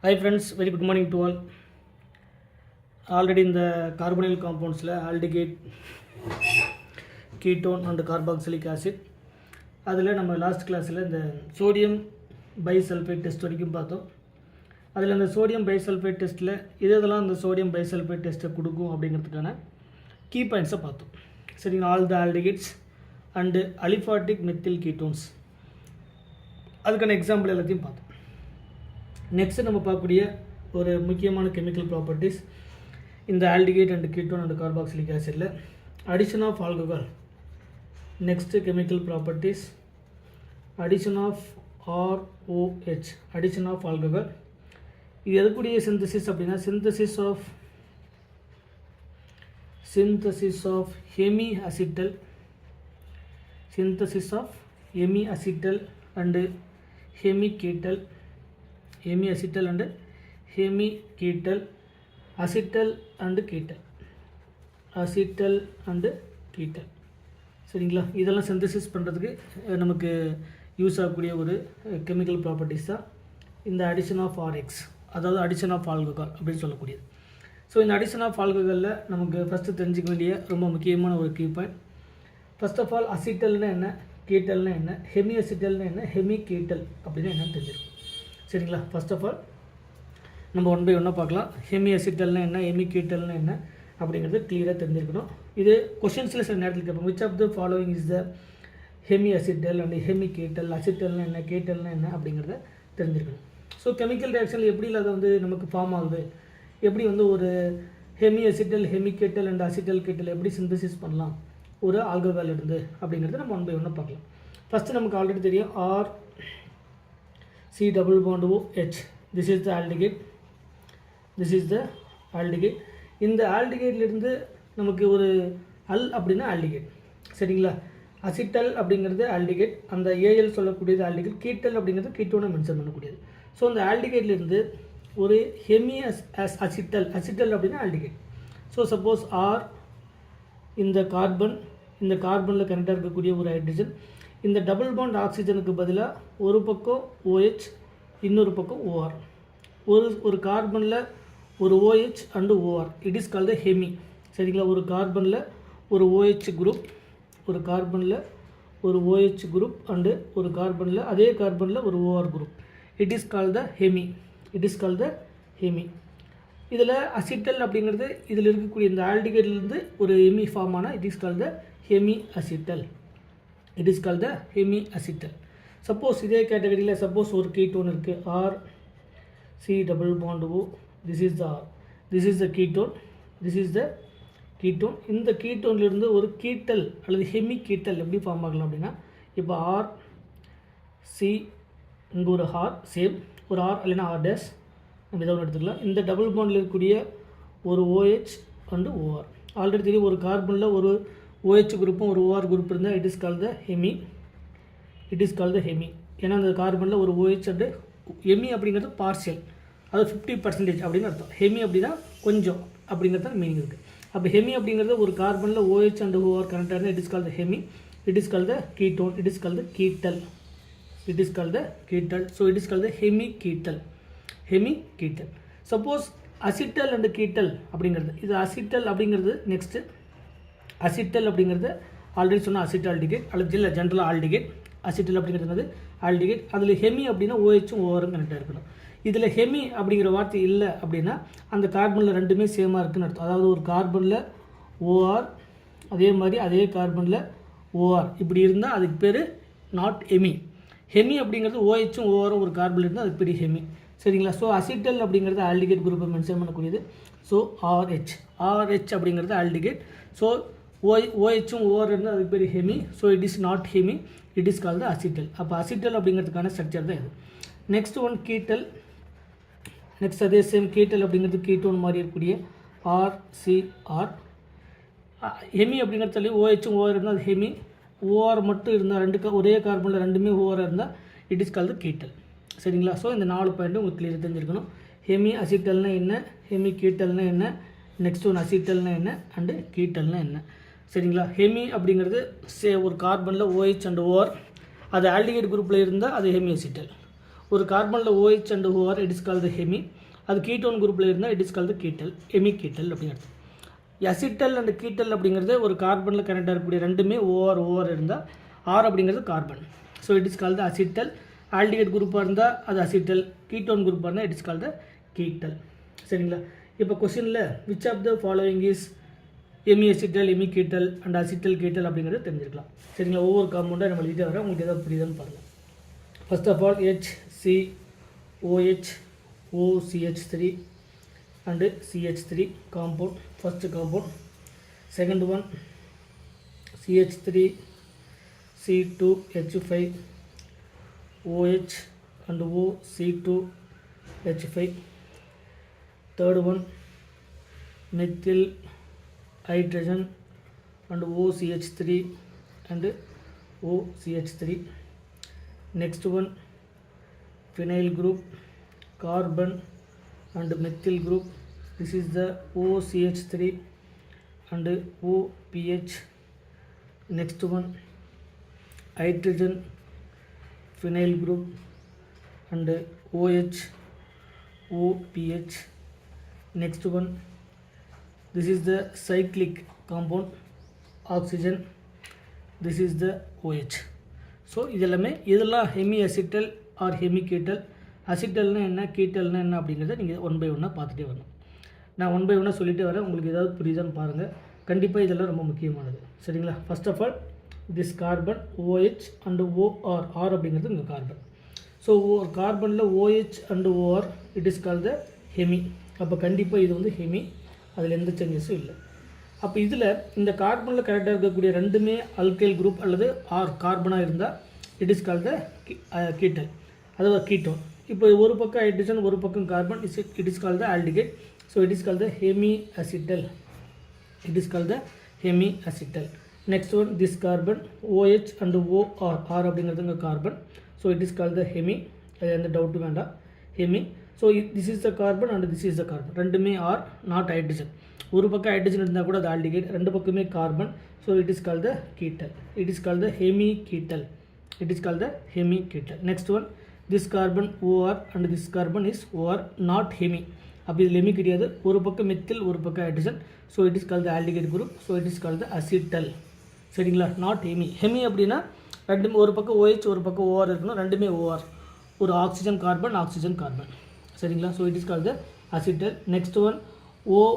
Hi friends, very good morning to all. Already in the carbonyl compounds aldehyde, ketone and carboxylic acid. அதில் நம்ம last கிளாஸில் இந்த sodium bisulphate test வரைக்கும் பார்த்தோம். அதில் இந்த சோடியம் பைசல்ஃபேட் டெஸ்ட்டில் இதெல்லாம் இந்த சோடியம் பைசல்ஃபேட் டெஸ்ட்டை கொடுக்கும் அப்படிங்கிறதுக்கான கீ பாயிண்ட்ஸை பார்த்தோம். சரிங்களா, all the aldehydes and aliphatic methyl ketones, அதுக்கான எக்ஸாம்பிள் எல்லாத்தையும் பார்த்தோம். நெக்ஸ்ட்டு நம்ம பார்க்கக்கூடிய ஒரு முக்கியமான கெமிக்கல் ப்ராப்பர்ட்டிஸ் இந்த aldehyde and ketone and carboxylic ஆசிடில் addition of alcohol. Next chemical properties addition of ROH, addition of alcohol. இது எதுக்கூடிய சிந்தசிஸ் அப்படின்னா synthesis of hemi acetal, synthesis of hemi acetal and hemi ketal, hemi acetal and hemi ketal, acetal and ketal, acetal and ketal. சரிங்களா, இதெல்லாம் synthesis பண்ணுறதுக்கு நமக்கு use ஆகக்கூடிய ஒரு chemical properties தான் இந்த அடிஷன் ஆஃப் RX, அதாவது அடிஷன் ஆஃப் ஆல்கஹால் அப்படின்னு சொல்லக்கூடியது. ஸோ இந்த அடிஷன் ஆஃப் ஆல்கஹாலில் நமக்கு ஃபஸ்ட்டு தெரிஞ்சிக்க வேண்டிய ரொம்ப முக்கியமான ஒரு key point. First of all அசிட்டல்னா என்ன, கீட்டல்னா என்ன, ஹெமி அசிட்டல்னா என்ன, ஹெமி கீட்டல் அப்படின்னு என்னன்னு தெரிஞ்சிருக்கும். சரிங்களா, ஃபர்ஸ்ட் ஆஃப் ஆல் நம்ம ஒன் பை ஒன்னாக பார்க்கலாம். ஹெமி அசிட்டல்னா என்ன, ஹெமி கீட்டல்னா என்ன அப்படிங்கிறது கிளியராக தெரிஞ்சிருக்கணும். இது கொஷின்ஸில் சில நேரத்தில் கேட்பாங்க, which of the following is the hemi acetal and hemi ketal, அசிட்டல்னா என்ன, கீட்டல்னா என்ன அப்படிங்கிறத தெரிஞ்சிருக்கணும். ஸோ கெமிக்கல் ரியாக்ஷனில் எப்படி அதை நமக்கு ஃபார்ம் ஆகுது, எப்படி ஒரு hemi acetal, hemi ketal and acetal ketal எப்படி சிந்தசிஸ் பண்ணலாம் ஒரு ஆல்கஹால் இருந்து அப்படிங்கிறத நம்ம ஒன் பை ஒன்னாக பார்க்கலாம். ஃபஸ்ட்டு நமக்கு ஆல்ரெடி தெரியும் RC double bond OH, this is the aldehyde, this is the aldehyde. இந்த ஆல்டிகைட்லேருந்து நமக்கு ஒரு அல் அப்படின்னா ஆல்டிகைட். சரிங்களா, அசிட்டல் அப்படிங்கிறது ஆல்டிகைட், அந்த AL சொல்லக்கூடியது ஆல்டிகைட், கீட்டல் அப்படிங்கிறது கீட்டோனை மென்ஷன் பண்ணக்கூடியது. ஸோ அந்த ஆல்டிகைட்லேருந்து ஒரு ஹெமி அசிட்டல், அசிட்டல் அப்படின்னா ஆல்டிகைட். ஸோ சப்போஸ் R இந்த கார்பனில் கனெக்டாக இருக்கக்கூடிய ஒரு ஹைட்ரஜன், இந்த டபுள் பாண்ட் ஆக்சிஜனுக்கு பதிலாக ஒரு பக்கம் OH இன்னொரு பக்கம் OR, ஒரு கார்பனில் ஒரு OH and OR, it is called the Hemi. சரிங்களா, ஒரு கார்பனில் ஒரு OH குரூப், ஒரு கார்பனில் ஒரு OH குரூப் அண்டு ஒரு கார்பனில் அதே கார்பனில் ஒரு OR group, it is called the hemi, it is called the Hemi. இதில் அசிட்டல் அப்படிங்கிறது இதில் இருக்கக்கூடிய இந்த ஆல்டிகைட்லேருந்து ஒரு ஹெமி ஃபார்ம் ஆனால் it is called the hemi acetal, it is called the hemi acetyl. Suppose இதே கேட்டகரியில் சப்போஸ் ஒரு கீட்டோன் இருக்குது, RC double bond O, this is the ketone, this is the ketone. இந்த கீட்டோன்லேருந்து ஒரு கீட்டல் அல்லது ஹெமி கீட்டல் எப்படி ஃபார்ம் ஆகலாம் அப்படின்னா, இப்போ RC இங்கே ஒரு R சேம் ஒரு R இல்லைன்னா R டேஷ் நம்ம இதை ஒன்று எடுத்துக்கலாம். இந்த டபுள் பாண்டில் இருக்கக்கூடிய ஒரு OH அண்டு OR, ஆல்ரெடி தெரியும் ஒரு கார்பனில் ஒரு OH குரூப்பும் ஒரு OR குரூப் இருந்தால் it is call the hemi, it is call the Hemi. ஏன்னா அந்த கார்பனில் ஒரு OH அண்டு ஹெமி அப்படிங்கிறது பார்ஷியல், அது 50% அப்படின்னு அர்த்தம். ஹெமி அப்படின்னா கொஞ்சம் அப்படிங்கிறது தான் மீனிங் இருக்குது. அப்போ ஹெமி அப்படிங்கிறது ஒரு கார்பனில் OH அண்ட் OR கனெக்டாக இருந்தால் it is call the hemi, it is call the ketone, it is call the ketal, it is call the ketal. So it is call the hemi ketal, hemi ketal. Suppose acetal and ketal அப்படிங்கிறது, இது acetyl அப்படிங்கிறது next acetyl அப்படிங்கிறது already சொன்னால் அசிட்டால்டிகேட் அல்லது இல்லை ஜென்ரலாக ஆல்டிகேட். Acetyl அப்படிங்கிறது ஆல்டிகேட், அதில் ஹெமி அப்படின்னா OHும் ORும் கனெக்டாக இருக்கணும். இதில் ஹெமி அப்படிங்கிற வார்த்தை இல்லை அப்படின்னா அந்த கார்பனில் ரெண்டுமே சேமாக இருக்குதுன்னு அர்த்தம். அதாவது ஒரு கார்பனில் OR அதே மாதிரி அதே கார்பனில் OR இப்படி இருந்தால் அதுக்கு பேர் நாட் ஹெமி. ஹெமி அப்படிங்கிறது OHும் ORும் ஒரு கார்பனில் இருந்தால் அதுக்கு பேர் ஹெமி. சரிங்களா, ஸோ அசிட்டல் அப்படிங்கிறது ஆல்டிகேட் குரூப்பை மென்ஷன் பண்ணக்கூடியது. ஸோ RH அப்படிங்கிறது ஆல்டிகேட். ஸோ OHும் OR இருந்தால் அதுக்கு பேர் hemi. So it is not hemi, it is called the acetal. அப்போ அசிட்டல் அப்படிங்கிறதுக்கான ஸ்ட்ரக்சர் தான் இது. Next one ketal. நெக்ஸ்ட் அதே சேம் கீட்டல் அப்படிங்கிறது கீட்டோன் மாதிரி இருக்கக்கூடிய RCR. ஹெமி அப்படிங்கிறதுல OHும் OR இருந்தால் அது ஹெமி, OR மட்டும் இருந்தால் ஒரே கார்பனில் ரெண்டுமே OR இருந்தால் இட் இஸ் கால்ட் த கீட்டல். சரிங்களா, ஸோ இந்த 4 பாயிண்ட்டும் உங்களுக்கு கிளியர் தெரிஞ்சிருக்கணும். ஹெமி அசிட்டல்னா என்ன, ஹெமி கீட்டல்னா என்ன, நெக்ஸ்ட் ஒன் அசிட்டல்னா என்ன அண்டு கீட்டல்னா என்ன. சரிங்களா, ஹெமி அப்படிங்கிறது ஒரு கார்பனில் OH அண்ட் OR, அது ஆல்டிகைட் குரூப்பில் இருந்தால் அது ஹெமி அசிட்டல். ஒரு கார்பனில் OH and OR it is called Hemi. அது கீட்டோன் குரூப்பில் இருந்தால் இட் இஸ் கால்டு கீட்டல், ஹெமி கீட்டல் அப்படிங்கிறது. அசிட்டல் அண்ட் கீட்டல் அப்படிங்கிறது ஒரு கார்பனில் கனெக்ட் ஆகக்கூடிய ரெண்டுமே OR இருந்தால் ஆர் அப்படிங்கிறது carbon. So it is called acetyl. ஆல்டிகேட் குரூப்பாக இருந்தால் அது அசிட்டல், கீட்டோன் குரூப்பாக இருந்தால் இட் இஸ் கால்டு கீட்டல். சரிங்களா? இப்போ கொஸ்டினில் which of the following is hemi acetal, hemi ketal and acetal ketal அப்படிங்கிறது தெரிஞ்சிருக்கலாம். சரிங்களா? ஒவ்வொரு காம்பவுண்டாக நம்ம எழுதிட்டு வரேன், உங்களுக்கு எதாவது புரியுதுன்னு பாருங்கள். First of all HCOH OCH3 and CH3 compound, first compound. Second one CH3 C2H5 OH and O C2H5. Third one methyl hydrogen and OCH3 and OCH3. Next one phenyl group, carbon and methyl group. This is the OCH3 and OPH. Next one hydrogen phenyl group and OH OPH. Next one, this is the cyclic compound, oxygen. This is the OH. So இதெல்லாம் Hemi acetal or hemi ketal. அசிட்டல்னா என்ன, கீட்டல்னா என்ன அப்படிங்கிறத நீங்கள் one by ஒன்னாக பார்த்துட்டே வரணும். நான் ஒன் பை ஒன்னாக சொல்லிகிட்டே வரேன், உங்களுக்கு ஏதாவது புரியுதான்னு பாருங்கள். கண்டிப்பாக இதெல்லாம் ரொம்ப முக்கியமானது. சரிங்களா? First of all this carbon OH and OR, R அப்படிங்கிறது இங்கே கார்பன். ஸோ ஒரு கார்பனில் OH and OR it is call the hemi. அப்போ கண்டிப்பாக இது வந்து ஹெமி, அதில் எந்த சேஞ்சஸும் இல்லை. அப்போ இதில் இந்த கார்பனில் கரெக்டாக இருக்கக்கூடிய ரெண்டுமே அல்கைல் குரூப் அல்லது ஆர் கார்பனாக இருந்தால் இட் இஸ் கால் த கீட்டல், அதாவது கீட்டோன். இப்போ ஒரு பக்கம் ஹைட்ரஜன் ஒரு பக்கம் carbon, it is call the aldehyde. So it is call the hemi acetal. It is call the hemi acetal. Next one this carbon OH and OR, R அப்படிங்கிறது இங்கே carbon. So it is call the hemi, அது எந்த டவுட்டும் வேண்டாம், hemi. So this is the carbon and this is the carbon, ரெண்டுமே R, not hydrogen. ஒரு பக்கம் hydrogen இருந்தால் கூட அது ஆல்டிகேட், ரெண்டு பக்கமே carbon. So it is call the ketal, it is call the hemi ketal, it is call the hemi ketal. Next one this carbon OR and this carbon is OR, not hemi. அப்போ இது hemi கிடையாது, ஒரு பக்கம் methyl ஒரு பக்கம் hydrogen. So it is call the aldehyde group. So it is call the acetal. சரிங்களா? Not hemi. Hemi அப்படின்னா ரெண்டுமே ஒரு பக்கம் OH ஒரு பக்கம் OR இருக்கணும், ரெண்டுமே OR, ஒரு ஆக்சிஜன் கார்பன் ஆக்சிஜன் கார்பன். சரிங்களா? So it is call the acetal. Next one OR,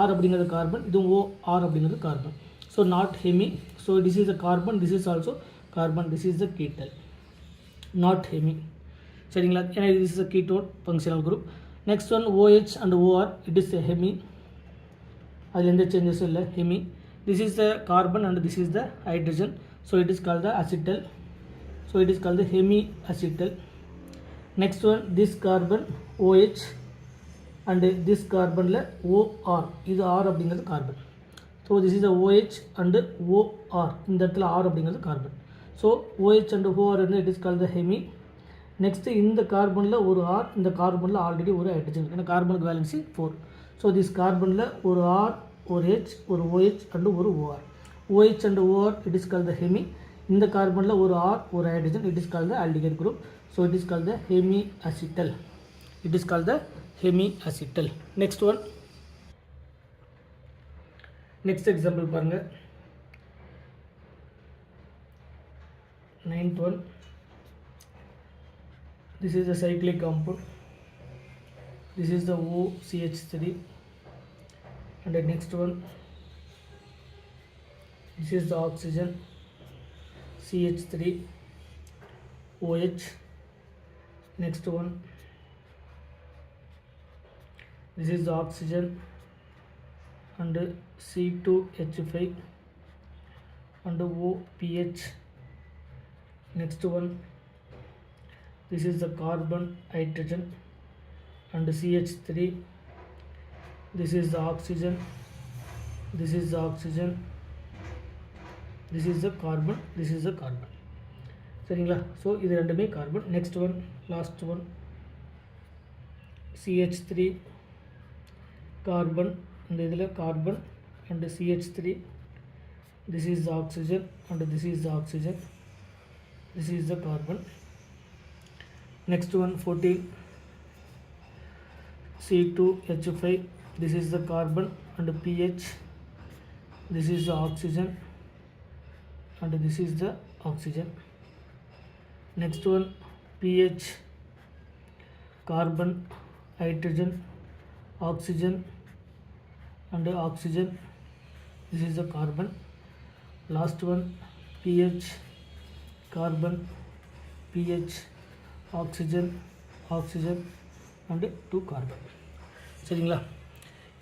R அப்படிங்கிறது கார்பன், இதுவும் OR அப்படிங்கிறது carbon. So not hemi. So this is the carbon, this is also carbon, this is the ketal, not hemi. சரிங்களா? ஏன்னா this is the ketone functional group. Next one OH and OR it is the hemi, அதில் எந்த சேஞ்சஸும் இல்லை, hemi. This is the carbon and this is the hydrogen. So it is call the acetal. So it is call the hemi acetal. Next one this carbon OH and this கார்பனில் OR, இது R அப்படிங்கிறது carbon. So this is the OH and OR, இந்த இடத்துல R அப்படிங்கிறது carbon. So OH and OR வந்து it is call the hemi. Next இந்த கார்பனில் ஒரு ஆர், இந்த கார்பனில் ஆல்ரெடி ஒரு ஹைட்ரஜன், ஏன்னா கார்பனுக்கு வேலன்சி 4. ஸோ திஸ் கார்பனில் ஒரு ஆர், ஒரு H, ஒரு OH அண்டு ஒரு OR. OH and OR it is call the hemi. இந்த கார்பனில் ஒரு ஆர் ஒரு hydrogen, it is call the aldehyde group. So it is call the hemi acetal, it is call the hemi acetal. Next one, next example பாருங்கள். 9th one, this is the cyclic compound, this is the OCH3, and the next one this is the oxygen CH3 OH. Next one this is the oxygen and C2H5 and OPH. Next one this is the carbon hydrogen and CH3. This is the oxygen, this is the oxygen, this is the carbon, this is the carbon. சரிங்களா? So இது ரெண்டுமே carbon. Next one, last one, CH3 carbon, இந்த இதில் carbon and CH3. This is the oxygen and this is the oxygen, this is the carbon. Next one 14 C2H5. This is the carbon and pH. This is the oxygen and this is the oxygen. Next one pH, carbon, hydrogen, oxygen and oxygen. This is the carbon. Last one pH, carbon, pH, oxygen, oxygen and 2 carbon. சரிங்களா?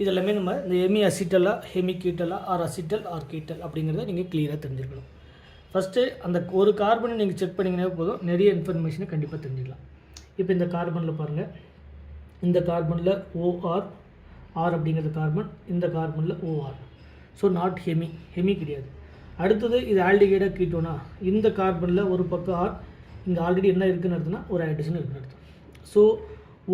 இதெல்லாமே நம்ம இந்த hemi அசிட்டலா hemi கீட்டலா or acetal or ketal அப்படிங்கிறத நீங்கள் கிளியராக தெரிஞ்சுக்கணும். ஃபஸ்ட்டு அந்த ஒரு கார்பனை நீங்கள் செக் பண்ணிங்கன்னே போதும், நிறைய இன்ஃபர்மேஷனை கண்டிப்பாக தெரிஞ்சுக்கலாம். இப்போ இந்த கார்பனில் பாருங்கள், இந்த கார்பனில் ஓஆர், ஆர் அப்படிங்கிறது கார்பன், இந்த கார்பனில் ஓஆர். ஸோ நாட் ஹெமி கிடையாது. அடுத்தது இது ஆல்டிகைடாக கீட்டோனா, இந்த கார்பனில் ஒரு பக்கம் ஆர், இங்கே ஆல்ரெடி என்ன இருக்குன்னு அர்த்தம்னா ஒரு ஹைட்ரஜன் இருக்குன்னு அர்த்தம். So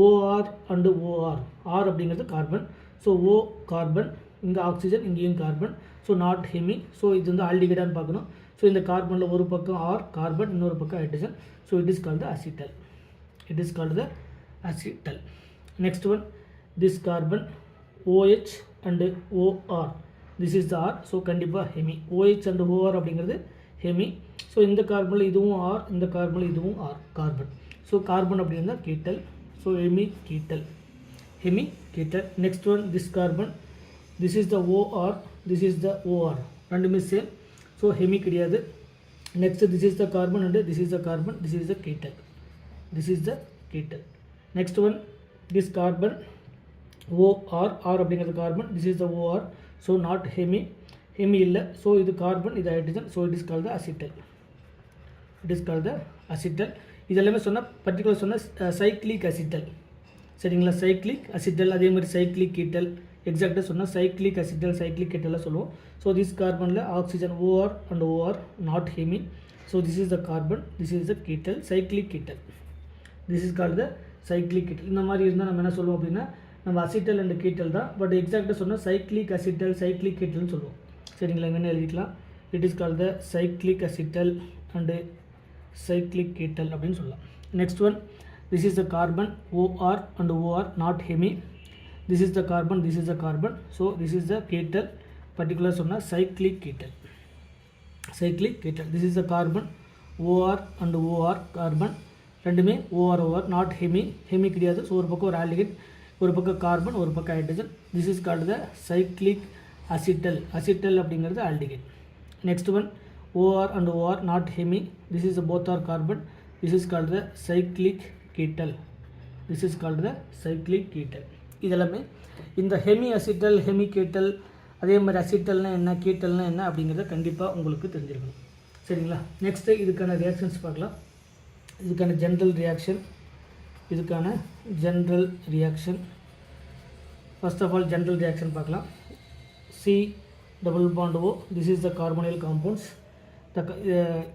OR and OR, R அப்படிங்கிறது கார்பன், ஸோ ஓ கார்பன், இங்கே ஆக்சிஜன், இங்கேயும் carbon, so not hemi. So இது வந்து ஆல்டிகைடான்னு பார்க்கணும். ஸோ இந்த கார்பனில் ஒரு பக்கம் ஆர் கார்பன், இன்னொரு பக்கம் hydrogen, so it is called acetal. It is called the acetal. Next one this carbon OH and OR, this is the R, so கண்டிப்பாக ஹெமி. OH அண்டு OR அப்படிங்கிறது ஹெமி. ஸோ இந்த கார்பனில் இதுவும் R, இந்த கார்பனில் இதுவும் ஆர் கார்பன். ஸோ கார்பன் அப்படின்னா ketal, so hemi ketal, hemi ketal. Next one this carbon, this is the OR, this is the OR, ரெண்டுமே சேம், ஸோ ஹெமி கிடையாது. Next this is the carbon and this is the carbon, this is the ketal, this is the ketal. Next one this carbon OR, R அப்படிங்கிறது carbon, this is the OR, so not hemi இல்லை, so இது carbon, இது hydrogen, so it is called the acetyl. It is called the acetyl. இதெல்லாமே சொன்னால் particular சொன்னால் cyclic acetyl. சரிங்களா? Cyclic acetyl. அதே மாதிரி சைக்ளிக் கீட்டல், எக்ஸாக்டாக சொன்னால் சைக்ளிக் அசிட்டல் சைக்ளிக் கீட்டலாக சொல்லுவோம். ஸோ திஸ் கார்பனில் oxygen OR and OR not hemi, so this is the carbon, this is the ketal, cyclic ketal. This is called the cyclic ketal. இந்த மாதிரி இருந்தால் நம்ம என்ன சொல்லுவோம் அப்படின்னா நம்ம அசிட்டல் அண்ட் கீட்டல் தான், பட் எக்ஸாக்டாக சொன்னால் சைக்ளிக் அசிட்டல் சைக்ளிக் கீட்டல்னு சொல்லுவோம். சரிங்களா? இங்கே எழுதிக்கலாம். It is called the cyclic acetal and cyclic ketal அப்படின்னு சொல்லலாம். Next one this is the carbon OR and OR not hemi, this is the carbon, this is the carbon, so this is the ketal, particular சொன்னால் cyclic ketal, cyclic ketal. This is the carbon OR and OR carbon, ரெண்டுமே OR not hemi கிடையாது. So ஒரு பக்கம் ஒரு aldehyde, ஒரு பக்கம் carbon, ஒரு பக்கம் hydrogen. This is called the cyclic acetal. Acetal அப்படிங்கிறது aldehyde. Next one OR and OR not hemi, this is both are carbon, this is called the cyclic ketal, this is called the cyclic ketal. இதெல்லாமே இந்த Hemi acetal hemi கீட்டல், அதே மாதிரி அசிட்டல்னா என்ன கீட்டல்னா என்ன அப்படிங்கிறத கண்டிப்பாக உங்களுக்கு தெரிஞ்சிருக்கணும். சரிங்களா? நெக்ஸ்ட்டு இதுக்கான ரியாக்ஷன்ஸ் பார்க்கலாம். இதுக்கான ஜென்ரல் ரியாக்ஷன், இதுக்கான general reaction. First of all general reaction பார்க்கலாம். C double bond O, this is the carbonyl compounds.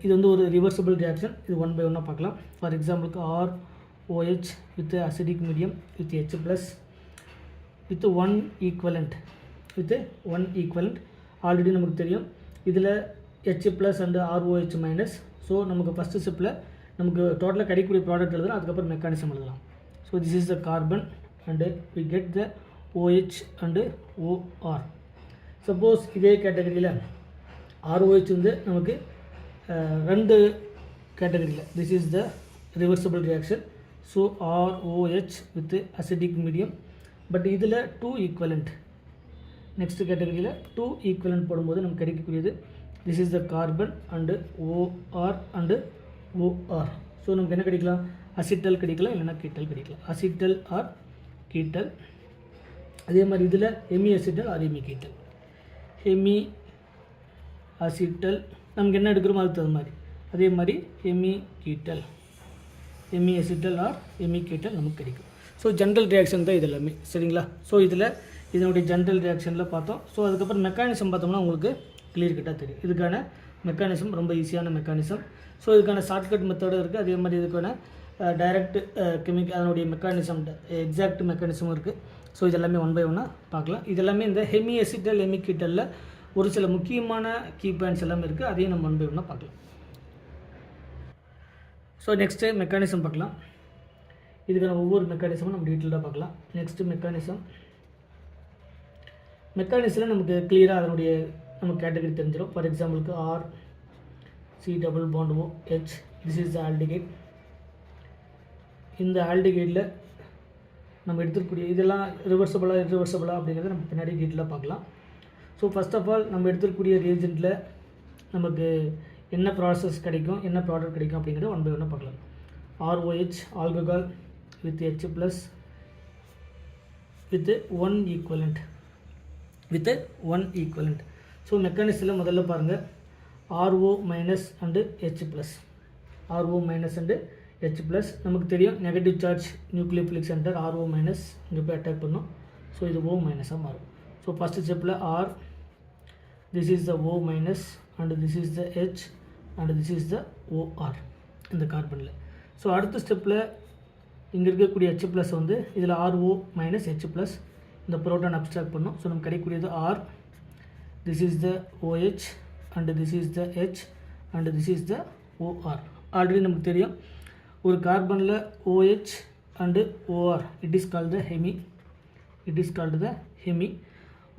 இது வந்து ஒரு ரிவர்சிபிள் ரியாக்ஷன். இது ஒன் பை ஒன்னாக பார்க்கலாம். ஃபார் எக்ஸாம்பிளுக்கு ROH with acidic medium with H plus with one equivalent, already நமக்கு தெரியும். இதில் H plus and ROH minus. So நமக்கு ஃபஸ்ட்டு ஸ்டெப்பில் நமக்கு டோட்டலாக கிடைக்கக்கூடிய ப்ராடக்ட் எழுதலாம், அதுக்கப்புறம் மெக்கானிசம் எழுதலாம். So this is the carbon and we get the OH and OR. Suppose இதே கேட்டகரியில் ROH வந்து நமக்கு ரெண்டு கேட்டகரியில், this is the reversible reaction. So ROH with acidic medium, but இதில் 2 ஈக்குவலண்ட். நெக்ஸ்ட் கேட்டகரியில் 2 ஈக்குவலண்ட் போடும்போது நமக்கு கிடைக்கக்கூடியது this is the carbon and OR and OR. So நமக்கு என்ன கிடைக்கலாம்? அசிட்டல் கிடைக்கலாம், இல்லைனா கீட்டல் கிடைக்கலாம். Acetal or ketal. அதே மாதிரி இதில் hemi acetal or hemi ketal. Hemi acetal நமக்கு என்ன எடுக்கிறோமோ அதுக்கு தகுந்த மாதிரி. அதே மாதிரி hemi ketal, hemi acetal or hemi ketal நமக்கு கிடைக்கும். ஸோ ஜென்ரல் ரியாக்ஷன் தான் இது எல்லாமே. சரிங்களா? ஸோ இதில் இதனுடைய ஜென்ரல் ரியாக்ஷனில் பார்த்தோம். ஸோ அதுக்கப்புறம் மெக்கானிசம் பார்த்தோம்னா உங்களுக்கு கிளியர் கட்டாக தெரியும். இதுக்கான மெக்கானிசம் ரொம்ப ஈஸியான மெக்கானிசம். ஸோ இதுக்கான ஷார்ட்கட் மெத்தடும் இருக்குது, அதே மாதிரி இதுக்கான டைரக்ட் அதனுடைய மெக்கானிசம் எக்ஸாக்ட் மெக்கானிசமும் இருக்குது. ஸோ இதெல்லாமே ஒன் பை ஒன்னாக பார்க்கலாம். இதெல்லாமே இந்த ஹெமி அசிட்டல் ஹெமி கீட்டலில் ஒரு சில முக்கியமான கீ பாயிண்ட்ஸ் எல்லாமே இருக்குது, அதையும் நம்ம ஒன் பை ஒன்னாக பார்க்கலாம். ஸோ நெக்ஸ்ட்டு மெக்கானிசம் பார்க்கலாம். இதுக்கான ஒவ்வொரு மெக்கானிசமும் நம்ம டீட்டெயிலாக பார்க்கலாம். நெக்ஸ்ட்டு மெக்கானிசமில் நமக்கு கிளியராக அதனுடைய நமக்கு கேட்டகரி தெரிஞ்சிடும். ஃபார் எக்ஸாம்பிளுக்கு R C double bond O H, this is the aldehyde. இந்த ஆல்டிகேட்டில் நம்ம எடுத்துக்கூடிய இதெல்லாம் ரிவர்சபிளாக அப்படிங்கிறத நம்ம பின்னாடி டீட்டெயிலாக பார்க்கலாம். ஸோ ஃபஸ்ட் ஆஃப் ஆல் நம்ம எடுத்துக்கூடிய ரியேஜென்ட்டில் நமக்கு என்ன ப்ராசஸ் கிடைக்கும், என்ன ப்ராடக்ட் கிடைக்கும் அப்படிங்கிறத ஒன் பை ஒன்னாக பார்க்கலாம். ROH alcohol with H plus with one equivalent. So மெக்கானிசத்தில் முதல்ல பாருங்கள் RO minus and H plus, RO minus and H plus. நமக்கு தெரியும் negative charge nucleophilic centre RO minus இங்கே போய் அட்டாக் பண்ணும். ஸோ இது O மைனஸாக மாறும். ஸோ ஃபஸ்ட்டு ஸ்டெப்பில் R, this is the O minus and this is the H and this is the OR இந்த கார்பனில். ஸோ அடுத்த ஸ்டெப்பில் இங்கே இருக்கக்கூடிய H ப்ளஸ் வந்து இதில் RO மைனஸ் H ப்ளஸ் இந்த புரோட்டான் அப்ஸ்ட்ராக்ட் பண்ணும். ஸோ நமக்கு கிடைக்கக்கூடியது R, this is the OH and this is the H and this is the OR. Already நமக்கு தெரியும் ஒரு கார்பனில் OH and OR it is called the Hemi.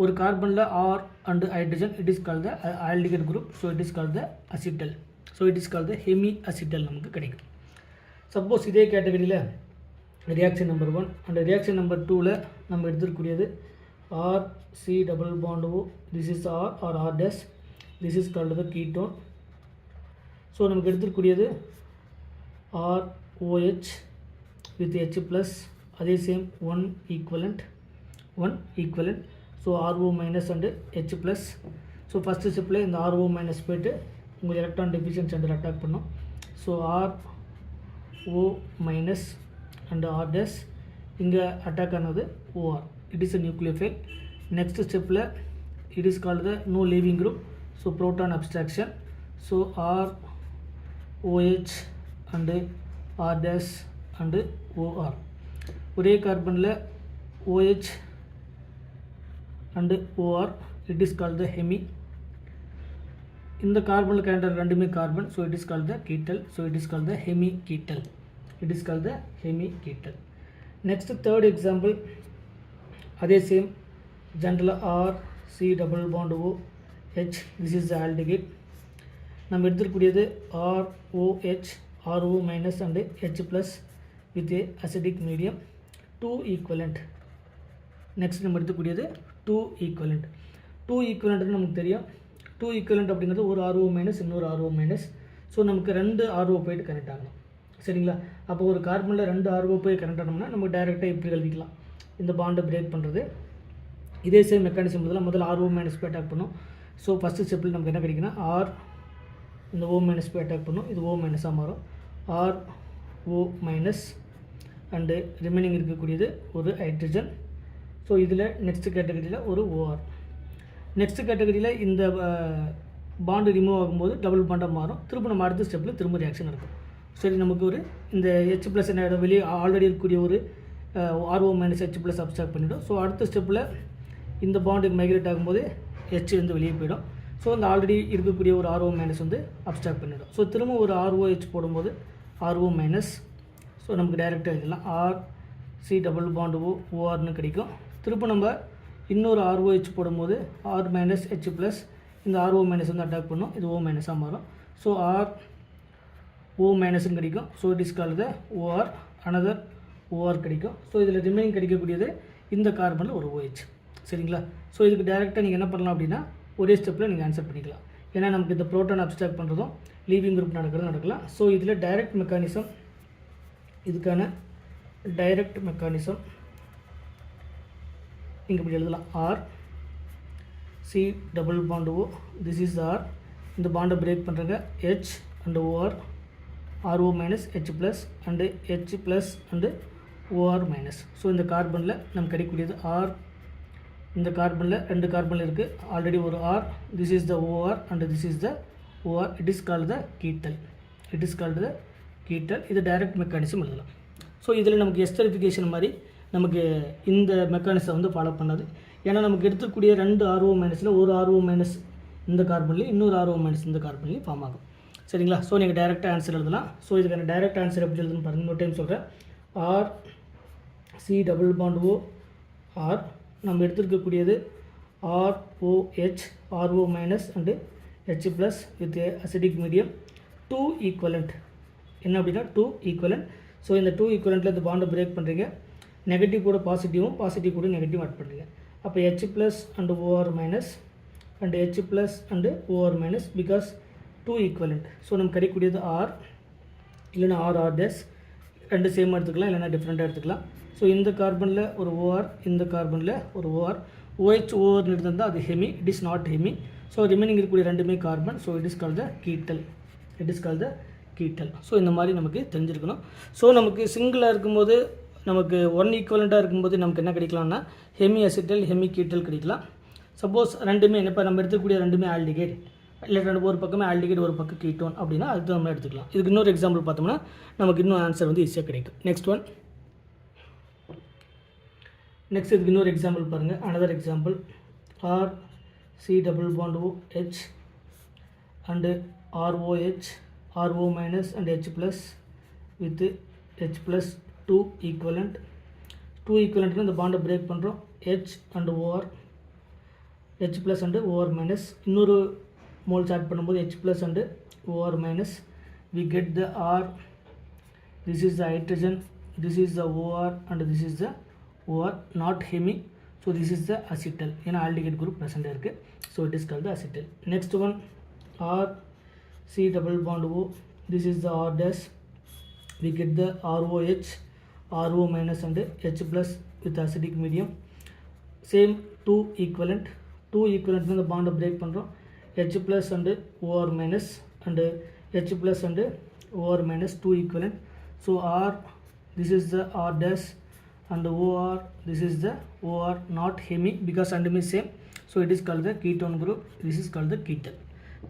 ஒரு கார்பனில் R and hydrogen it is called ஆல்டிகேட் group. So it is called acetyl. So it is called Hemi acetal நமக்கு கிடைக்கும். Suppose இதே கேட்டகரியில் reaction number 1 and reaction number 2ல் நம்ம எடுத்துக்கூடியது R C double bond O, this is R or R dash, this is called the ketone. So நமக்கு எடுத்துக்கூடியது ROH with H plus அதே same one equivalent. So RO minus and H plus. So first ஸ்டெப்பில் இந்த RO minus போய்ட்டு உங்கள் electron deficient centre attack பண்ணும். So RO minus and R dash இங்கே attack ஆனது OR, it is a nucleophile. Next ஸ்டெப்பில் it is called the no leaving group. So proton abstraction. So ROH and R dash and OR. ஒரே கார்பனில் OH and OR it is called the hemi. இந்த கார்பனில் கேண்டர் ரெண்டுமே carbon. So it is called the ketal. So it is called the hemi ketal. Next third example அதே same ஜென்ரலாக R C double bond O H, this is the aldehyde. நம்ம எடுத்துக்கூடியது ROH RO minus and H plus with a acidic medium 2 equivalent. Next நம்ம எடுத்துக்கூடியது 2 ஈக்குவலண்ட்னு நமக்கு தெரியும். 2 equivalent அப்படிங்கிறது ஒரு RO மைனஸ் இன்னொரு RO மைனஸ். ஸோ நமக்கு 2 RO போய்ட்டு கனெக்ட் ஆகணும். சரிங்களா? அப்போ ஒரு கார்பனில் 2 RO போய் கனெக்ட் ஆனோம்னா நம்ம டைரெக்டாக இப்படி எழுதிக்கலாம் இந்த பாண்டை பிரேக் பண்ணுறது. இதே சேம் மெக்கானிசம் முதல்ல RO மைனஸ் போய் அட்டாக் பண்ணும். ஸோ ஃபஸ்ட்டு ஸ்டெப்பில் நமக்கு என்ன கிடைக்குன்னா R இந்த O மைனஸ் போய் அட்டாக் பண்ணும். இது O மைனஸாக மாறும். RO மைனஸ் அண்டு ரிமைனிங் இருக்கக்கூடியது ஒரு ஹைட்ரஜன். ஸோ இதில் நெக்ஸ்ட் கேட்டகரியில் ஒரு OR. நெக்ஸ்ட் கேட்டகரியில் இந்த பாண்டு ரிமூவ் ஆகும்போது டபுள் பாண்டாக மாறும். திரும்ப நம்ம அடுத்த ஸ்டெப்பில் திரும்ப ரியாக்ஷன் நடக்கும். சரி, நமக்கு ஒரு இந்த H ப்ளஸ் என்ன வெளியே ஆல்ரெடி இருக்கக்கூடிய ஒரு RO minus H plus abstract பண்ணிவிடும். ஸோ அடுத்த ஸ்டெப்பில் இந்த பாண்டுக்கு மைக்ரேட் ஆகும்போது H வந்து வெளியே போயிடும். ஸோ அந்த ஆல்ரெடி இருக்கக்கூடிய ஒரு RO மைனஸ் வந்து அப்ஸ்ட்ராக்ட் பண்ணிவிடும். ஸோ திரும்ப ஒரு ROH போடும்போது RO மைனஸ். ஸோ நமக்கு டைரெக்டாக எழுதலாம் R C double bond O ORனு கிடைக்கும். திரும்ப நம்ம இன்னொரு ROH போடும்போது R மைனஸ் H ப்ளஸ் இந்த RO மைனஸ் வந்து அட்டாக் பண்ணும். இது O மைனஸாக மாறும். ஸோ O மைனஸ்ன்னு கிடைக்கும். So it is called the OR, another OR கிடைக்கும். ஸோ இதில் ரிமைனிங் கிடைக்கக்கூடியது இந்த கார்பனில் ஒரு OH. சரிங்களா? ஸோ இதுக்கு டைரெக்டாக நீங்கள் என்ன பண்ணலாம் அப்படின்னா ஒரே ஸ்டெப்பில் நீங்கள் ஆன்சர் பண்ணிக்கலாம். ஏன்னா நமக்கு இந்த ப்ரோட்டான் அப்ஸ்ட்ராக்ட் பண்ணுறதும் லீவிங் குரூப் நடக்கலாம். ஸோ இதில் டைரக்ட் மெக்கானிசம், இதுக்கான டைரக்ட் மெக்கானிசம் இங்கே இப்படி எழுதலாம். R C double bond O, this is R. இந்த பாண்டை பிரேக் பண்ணுறங்க H and OR, RO minus H plus and H plus and OR minus. So இந்த கார்பனில் நமக்கு கிடைக்கக்கூடியது R. இந்த கார்பனில் 2 கார்பனில் இருக்குது ஆல்ரெடி ஒரு R. This is the OR and this is the OR. It is called the ketal. இது direct mechanism எழுதலாம். So இதில் நமக்கு எஸ்டரிஃபிகேஷன் மாதிரி நமக்கு இந்த மெக்கானிசம் வந்து ஃபாலோ பண்ணாது. ஏன்னா நமக்கு எடுத்துக்கூடிய 2 RO மைனஸில் ஒரு RO மைனஸ் இந்த கார்பன்லேயும் இன்னொரு RO மைனஸ் இந்த கார்பன்லேயும் ஃபார்ம் ஆகும். சரிங்களா? ஸோ நீங்கள் டைரெக்டாக ஆன்சர் எழுதலாம். ஸோ இதுக்கான டைரக்ட் ஆன்சர் எப்படி எழுதுன்னு பாருங்கள். இன்னொரு டைம் சொல்கிறேன். R C double bond O R நம்ம எடுத்துருக்கக்கூடியது ROH RO minus and H plus with acidic medium 2 equivalent என்ன அப்படின்னா 2 ஈக்குவலண்ட். ஸோ இந்த 2 ஈக்குவலண்ட்டில் இந்த பாண்டை பிரேக் பண்ணுறீங்க, நெகட்டிவ் கூட பாசிட்டிவும் பாசிட்டிவ் கூட நெகட்டிவ் ஆட் பண்ணுறீங்க. அப்போ H plus and OR minus and H plus and OR minus because 2 equivalent. So நமக்கு கிடைக்கக்கூடியது R இல்லைன்னா R டேஸ், ரெண்டு சேமாக எடுத்துக்கலாம் இல்லைனா டிஃப்ரெண்ட்டாக எடுத்துக்கலாம். ஸோ இந்த கார்பனில் ஒரு OR, இந்த கார்பனில் ஒரு OR. OH OR இருந்தால் அது hemi, it is not hemi. So remaining இருக்கக்கூடிய ரெண்டுமே carbon. So it is call the ketal, it is call the ketal. So இந்த மாதிரி நமக்கு தெரிஞ்சிருக்கணும். ஸோ நமக்கு சிங்கிளாக இருக்கும்போது நமக்கு 1 ஈக்குவலண்ட்டாக இருக்கும்போது நமக்கு என்ன கிடைக்கலாம்னா ஹெமி அசிட்டல் ஹெமி கீட்டல் கிடைக்கலாம். சப்போஸ் ரெண்டுமே இப்போ நம்ம எடுத்துக்கூடிய ரெண்டுமே ஆல்டிகேட் இல்லை ஒரு பக்கமே ஆல்டிகேட் ஒரு பக்கம் கீட்டோன் அப்படின்னா அது நம்ம எடுத்துக்கலாம். இதுக்கு இன்னொரு எக்ஸாம்பிள் பார்த்தோம்னா நமக்கு இன்னும் ஆன்சர் வந்து ஈஸியாக கிடைக்கும். நெக்ஸ்ட் இதுக்கு இன்னொரு எக்ஸாம்பிள் பாருங்கள். Another example R C double bond O H and ROH RO minus and H plus with H plus 2 equivalent. 2 ஈக்குவலண்ட்னு இந்த பாண்டை பிரேக் பண்ணுறோம். H and OR, H plus and OR minus. இன்னொரு மோல்ஸ் ஆட் பண்ணும்போது H plus and OR minus. We get the R. This is the hydrogen, this is the OR and this is the OR, not hemi. So this is the acetal. ஏன்னா aldehyde group present இருக்கு. So it is called the acetal. Next one R C double bond O. This is the R dash. We get the ROH RO minus and H plus with acidic medium. Same 2 equivalent. 2 equivalent the bond break பண்றோம். H plus and OR minus and H plus and OR minus 2 equivalent. So R, this is the R dash and OR, this is the OR, not hemi because and same. So it is called the ketone group. This is called the ketal.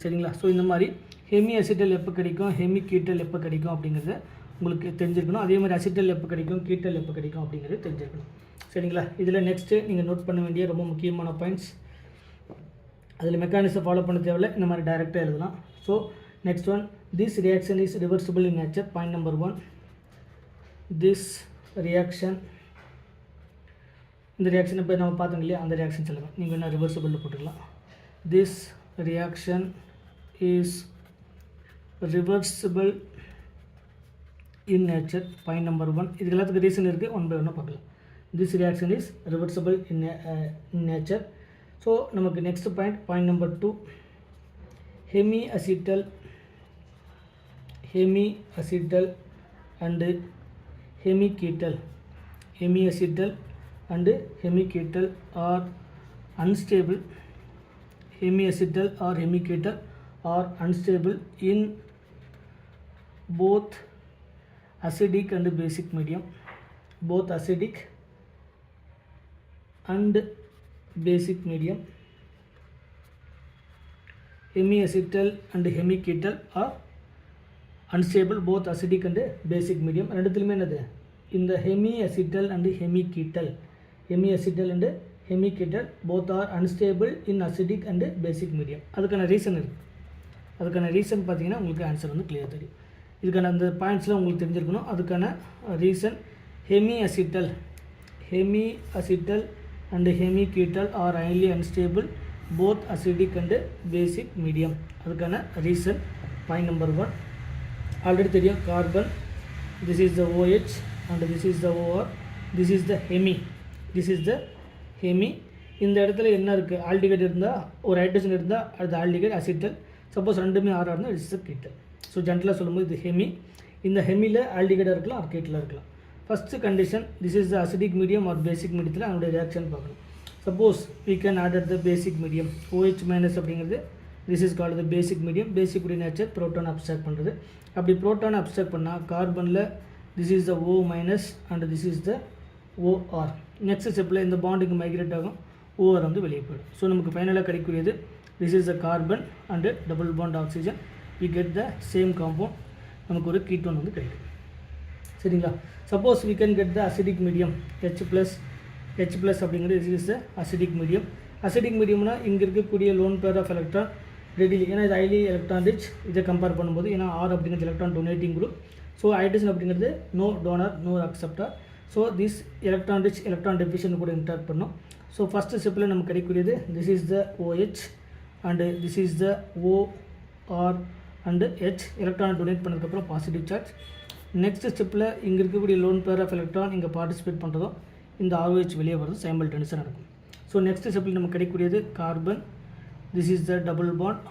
சரிங்களா? So இந்த மாதிரி Hemi acetyl எப்போ கிடைக்கும், Hemi கீட்டல் எப்போ கிடைக்கும் அப்படிங்கிறத உங்களுக்கு தெரிஞ்சிருக்கணும். அதே மாதிரி அசிட்டல் எப்போ கிடைக்கும், கீட்டல் எப்போ கிடைக்கும் அப்படிங்கிறது தெரிஞ்சிருக்கணும். சரிங்களா? இதில் நெக்ஸ்ட்டு நீங்கள் நோட் பண்ண வேண்டிய ரொம்ப முக்கியமான பாயிண்ட்ஸ், அதில் மெக்கானிசம் ஃபாலோ பண்ண தேவையில்லை, இந்த மாதிரி டைரெக்டாக எழுதலாம். So next one, this reaction is reversible in nature. Point number 1, this reaction, இந்த ரியாக்ஷன் இப்போ நம்ம பார்த்தோம் இல்லையா, அந்த ரியாக்ஷன் சொல்லுங்கள், நீங்கள் என்ன ரிவர்சிபிளில் போட்டுக்கலாம். This reaction is reversible in nature. Point number 1. இதுக்கு எல்லாத்துக்கு ரீசன் இருக்குது, ஒன் பை ஒன்னாக பார்க்கலாம். This reaction is reversible in nature. So நமக்கு next point number 2, hemi acetal and hemi ketal. Hemi acetal and hemiketal are unstable. Hemiacetal or hemiketal are unstable in both acidic and basic medium. Both acidic and basic medium. Hemiacetal and hemiketal are unstable both acidic and basic medium. ரெண்டுத்துலமே என்னது, இந்த hemiacetal and hemiketal, hemiacetal and hemiketal both are unstable in acidic and basic medium. அதுக்கான reason இருக்குது. அதுக்கான reason பார்த்தீங்கன்னா உங்களுக்கு answer வந்து clear தெரியும். இதுக்கான அந்த பாயிண்ட்ஸ்லாம் உங்களுக்கு தெரிஞ்சிருக்கணும். அதுக்கான reason, hemiacetal and hemiketal are highly unstable both acidic and basic medium. அதுக்கான ரீசன் பாயிண்ட் நம்பர் 1 ஆல்ரெடி தெரியும். Carbon, this is the OH and this is the OR, this is the hemi, this is the hemi. இந்த இடத்துல என்ன இருக்குது, aldehyde இருந்தால் ஒரு hydrogen இருந்தால் அது ஆல்டிகைட் அசிட்டல். சப்போஸ் ரெண்டுமே ஆறாக இருந்தால் இட்ஸ் அ கீட்டல். ஸோ ஜென்ரலாக சொல்லும்போது இது ஹெமி. இந்த ஹெமியில் ஆல்டிகைடாக இருக்கலாம் ஆர் கீட்டலாக இருக்கலாம். First condition, this is the acidic medium or basic மீடியத்தில் அதனுடைய ரியாக்ஷன் பார்க்கணும். Suppose we can add the basic medium OH minus அப்படிங்கிறது, this is called the basic medium. Basic உடைய நேச்சர் ப்ரோட்டான் அப்ஸ்ட்ராக்ட் பண்ணுறது. அப்படி ப்ரோட்டான் அப்ஸ்ட்ராக்ட் பண்ணால் கார்பனில் this is the O minus and this is the OR. Next ஸ்டெப்பில் இந்த பாண்டுக்கு migrate ஆகும், OR வந்து வெளியே போயிடும். ஸோ நமக்கு ஃபைனலாக கிடைக்கக்கூடியது this is the carbon and double bond oxygen. we get the same compound. நமக்கு ஒரு கீட்டோன் வந்து கிடைக்கும். சரிங்களா? Suppose we can get the acidic medium H plus அப்படிங்கிறது this is the acidic medium. acidic mediumனா இங்கே இருக்கக்கூடிய lone pair of electron readily, ஏன்னா இது ஹைலி எலக்ட்ரான் ரிச். இதை கம்பேர் பண்ணும்போது ஏன்னா R அப்படிங்கிறது electron donating group, so hydrogen அப்படிங்கிறது no donor no acceptor. So this electron rich electron deficient கூட இன்டராக்ட் பண்ணோம். ஸோ ஃபஸ்ட்டு ஸ்டெப்பில் நமக்கு கிடைக்கக்கூடியது this is the OH and this is the OR and H. Electron donate பண்ணதுக்கப்புறம் positive charge. Next ஸ்டெப்பில் இங்கே இருக்கக்கூடிய லோன் பேர் ஆஃப் எலக்ட்ரான் இங்கே பார்ட்டிசிபேட் பண்ணுறதும் இந்த ROH வெளியே வர்றது சைமல்டேனியஸாக நடக்கும். ஸோ நெக்ஸ்ட் ஸ்டெப்பில் நமக்கு கிடைக்கக்கூடியது carbon. This is the double bond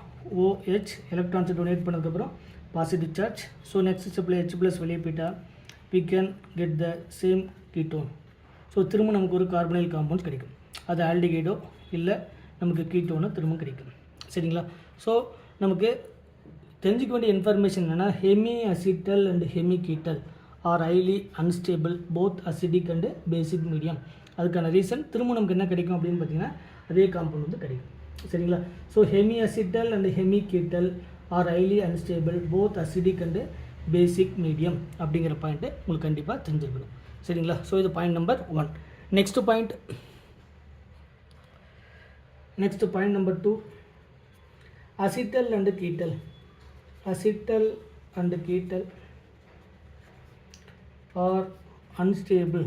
OH. எலக்ட்ரான்ஸை டொனேட் பண்ணதுக்கப்புறம் பாசிட்டிவ் சார்ஜ். ஸோ நெக்ஸ்ட் ஸ்டெப்பில் H+ வெளியே போயிட்டால் we can get the same ketone. So திரும்ப நமக்கு ஒரு கார்பனைல் காம்பவுண்ட்ஸ் கிடைக்கும். அது ஆல்டிகைடோ இல்லை நமக்கு கீட்டோனோ திரும்ப கிடைக்கும். சரிங்களா? ஸோ நமக்கு தெரிஞ்சிக்க வேண்டிய இன்ஃபர்மேஷன் என்னென்னா hemi acetal and hemi ketal are highly unstable both acidic and basic medium. அதுக்கான ரீசன் திரும்ப நமக்கு என்ன கிடைக்கும் அப்படின்னு பார்த்தீங்கன்னா அதே காம்பவுண்ட் வந்து கிடைக்கும். சரிங்களா? So hemi acetal and hemi ketal are highly unstable both acidic and basic medium அப்படிங்கிற பாயிண்ட்டு உங்களுக்கு கண்டிப்பாக தெரிஞ்சிருக்கணும். சரிங்களா? ஸோ இது point number 1. Next point number 2, acetal and ketal. Acetal and ketal are unstable.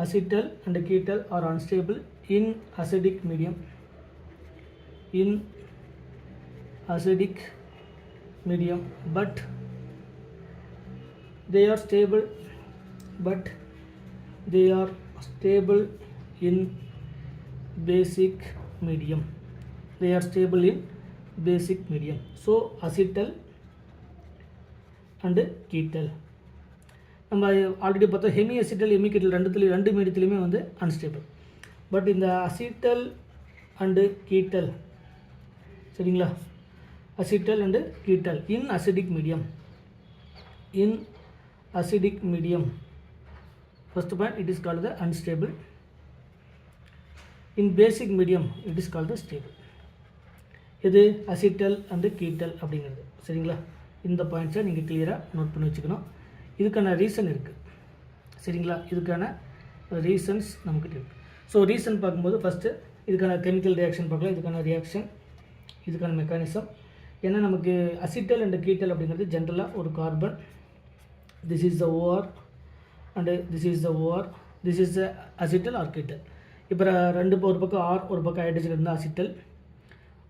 Acetal and ketal are unstable in acidic medium. In acidic medium, but they are stable in basic medium. So acetal and ketal. நம்ம already பார்த்தோம் Hemi acetal hemi கீட்டல் ரெண்டு மீடியத்துலையுமே வந்து unstable. But இந்த acetyl and ketal, சரிங்களா, acetal and ketal in acidic medium. First point, it is called the unstable. In basic medium it is called the stable. இது acetyl and ketal அப்படிங்கிறது. சரிங்களா? இந்த பாயிண்ட்ஸை நீங்கள் கிளியராக நோட் பண்ணி வச்சுக்கணும். இதுக்கான ரீசன் இருக்குது. சரிங்களா? இதுக்கான ரீசன்ஸ் நமக்கு இருக்குது. ஸோ ரீசன் பார்க்கும்போது ஃபஸ்ட்டு இதுக்கான கெமிக்கல் ரியாக்ஷன் பார்க்கலாம். இதுக்கான ரியாக்ஷன், இதுக்கான மெக்கானிசம். ஏன்னா நமக்கு அசிட்டல் அண்ட் கீட்டல் அப்படிங்கிறது ஜென்ரலாக ஒரு carbon. This is the OR and this is the OR. This is the acetal or ketal. இப்போ ஒரு பக்கம் R ஒரு பக்கம் ஹைட்ரஜன் இருந்தால் அசிட்டல்,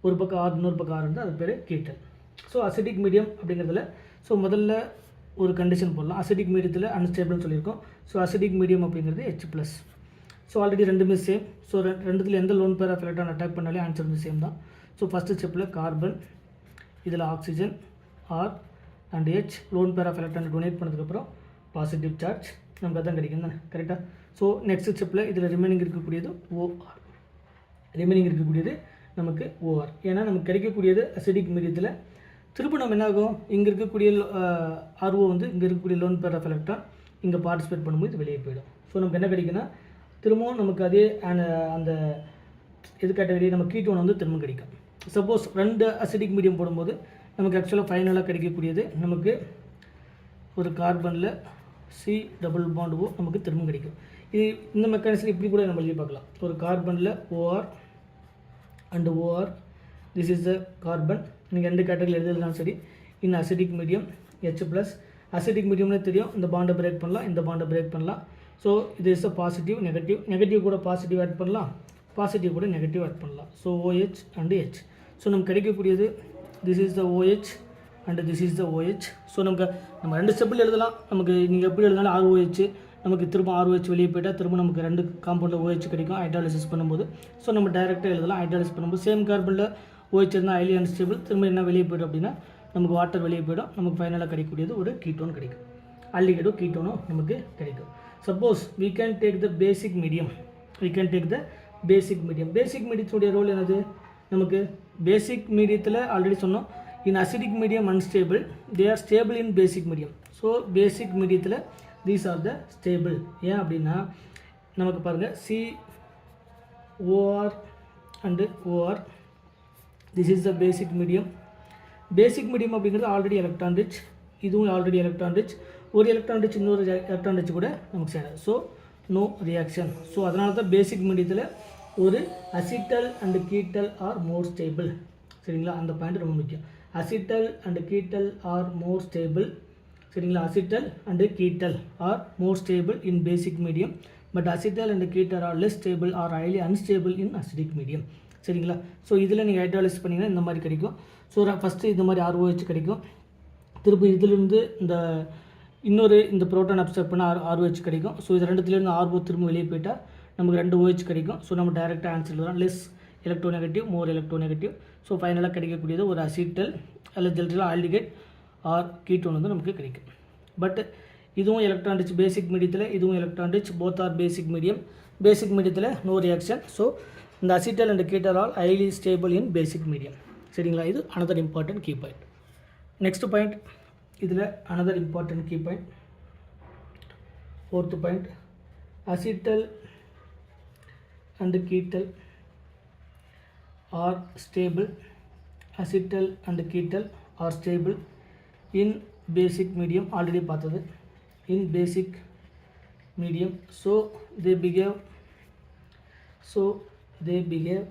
ஒரு பக்கம் R இன்னொரு பக்கம் R இருந்தால் அது pair ketal. So acidic medium அப்படிங்கிறதுல ஸோ முதல்ல ஒரு கண்டிஷன் போடலாம். அசிடிக் மீடியத்தில் அன்ஸ்டேபிள்னு சொல்லியிருக்கோம். ஸோ அசிடிக் மீடியம் அப்படிங்கிறது H+. ஸோ ஆல்ரெடி ரெண்டுமே சேம். ஸோ ரெண்டுத்தில் எந்த lone pair of electron attack பண்ணாலே ஆன்சர் வந்து சேம் தான். ஸோ ஃபஸ்ட்டு ஸ்டெப்பில் கார்பன், இதில் oxygen R and H lone pair of electron donate பண்ணதுக்கப்புறம் பாசிட்டிவ் சார்ஜ் நமக்கு அதான் கிடைக்கும் தானே, கரெக்டாக? ஸோ நெக்ஸ்ட் ஸ்டெப்பில் இதில் ரிமைனிங் இருக்கக்கூடியது நமக்கு OR. ஏன்னா நமக்கு கிடைக்கக்கூடியது அசிடிக் மீடியத்தில். திரும்ப நம்ம என்ன ஆகும், இங்கே இருக்கக்கூடிய RO வந்து இங்கே இருக்கக்கூடிய லோன் பேர் ஆஃப் எலக்ட்ரான் இங்கே பார்ட்டிசிபேட் பண்ணும்போது இது வெளியே போயிடும். ஸோ நமக்கு என்ன கிடைக்குன்னா திரும்பவும் நமக்கு அதே அந்த இது கேட்டகரி நம்ம கீட்டோன் வந்து திரும்ப கிடைக்கும். சப்போஸ் ரெண்டு அசிடிக் மீடியம் போடும்போது நமக்கு ஆக்சுவலாக ஃபைனலாக கிடைக்கக்கூடியது நமக்கு ஒரு கார்பனில் C+O நமக்கு திரும்ப கிடைக்கும். இது இந்த மெக்கானிசம் இப்படி கூட நம்ம எழுதி பார்க்கலாம். ஒரு கார்பனில் OR and OR. This is the carbon. நீங்கள் ரெண்டு கேட்டகரியில் எழுதுலாம் சரி. In acidic medium H+. Acidic மீடியம்னே தெரியும், இந்த பாண்டை பிரேக் பண்ணலாம், இந்த பாண்டை பிரேக் பண்ணலாம். ஸோ இது இஸ் அ பாசிட்டிவ் நெகட்டிவ் கூட பாசிட்டிவ் ஆட் பண்ணலாம், பாசிட்டிவ் கூட நெகட்டிவ் ஆட் பண்ணலாம். So OH and H. So நமக்கு கிடைக்கக்கூடியது this is the OH and this is the OH. So நம்ம ரெண்டு ஸ்டெப்பில் எழுதலாம். நமக்கு நீங்கள் எப்படி எழுதினாலும் ROH நமக்கு திரும்ப ROH வெளியே போய்ட்டால் திரும்ப நமக்கு ரெண்டு காம்பவுண்டில் OH கிடைக்கும் ஹைட்ராலிசிஸ் பண்ணும்போது. ஸோ நம்ம டைரெக்டாக எழுதலாம். ஹைட்ராலிசிஸ் பண்ணும்போது சேம் கார்பனில் OH இருந்தால் ஹைலி அன்ஸ்டேபிள், திரும்ப என்ன வெளியே போய்டும் அப்படின்னா நமக்கு வாட்டர் வெளியே போய்டும். நமக்கு ஃபைனலாக கிடைக்கக்கூடியது ஒரு கீட்டோன் கிடைக்கும். ஆல்டிகைடோ கீட்டோனோ நமக்கு கிடைக்கும். Suppose we can take the basic medium. Basic மீடியத்துடைய ரோல் என்னது? நமக்கு பேசிக் மீடியத்தில் ஆல்ரெடி சொன்னோம், in acidic medium unstable, they are stable in basic medium. So basic மீடியத்தில் தீஸ் ஆர் த ஸ்டேபிள். ஏன் அப்படின்னா நமக்கு பாருங்கள் COR and OR. This is the basic medium. அப்படிங்கிறது ஆல்ரெடி எலக்ட்ரான் ரிச், இதுவும் ஆல்ரெடி எலக்ட்ரான் ரிச். ஒரு electron rich இன்னொரு electron rich கூட நமக்கு சேரும். So no reaction. ஸோ அதனால தான் பேசிக் மீடியத்தில் ஒரு acetal and ketal are more stable. சரிங்களா? அந்த பாயிண்ட் ரொம்ப முக்கியம். Acetal and ketal are more stable. சரிங்களா. Acetal and ketal are more stable in basic medium, but acetal and ketal are less stable are highly unstable in acidic medium. சரிங்களா. So இதில் நீங்கள் hydrolysis பண்ணிங்கன்னா இந்த மாதிரி கிடைக்கும். ஸோ ஃபஸ்ட்டு இந்த மாதிரி ROH கிடைக்கும். திருப்பி இதிலிருந்து இந்த புரோட்டான் அப்சர்வ் பண்ண ROH கிடைக்கும். ஸோ இது ரெண்டுத்துலேருந்து RO திரும்ப வெளியே போயிட்டால் நமக்கு 2 OH கிடைக்கும். ஸோ நம்ம டைரெக்டாக ஆன்சர் தான் லெஸ் எலக்ட்ரோநெகட்டிவ் மோர் எலக்ட்ரோநெகட்டிவ். ஸோ ஃபைனலாக கிடைக்கக்கூடியது ஒரு அசிட்டல் அல்லது ஜெல்ட்ரல் ஆல்டிகேட் ஆர் கீட்டோன் வந்து நமக்கு கிடைக்கும். பட் இதுவும் எலக்ட்ரான் ரிச் பேசிக் மீடியத்தில், இதுவும் electron rich, both are basic medium. Basic மீடியத்தில் நோ ரியாக்ஷன். ஸோ இந்த acetal and ketal all highly stable in basic medium. சரிங்களா. இது another important key point. Next point இதில் another important key point, fourth point, acetal and ketal are stable, acetal and ketal are stable in basic medium, already பார்த்தது in basic medium. So they behave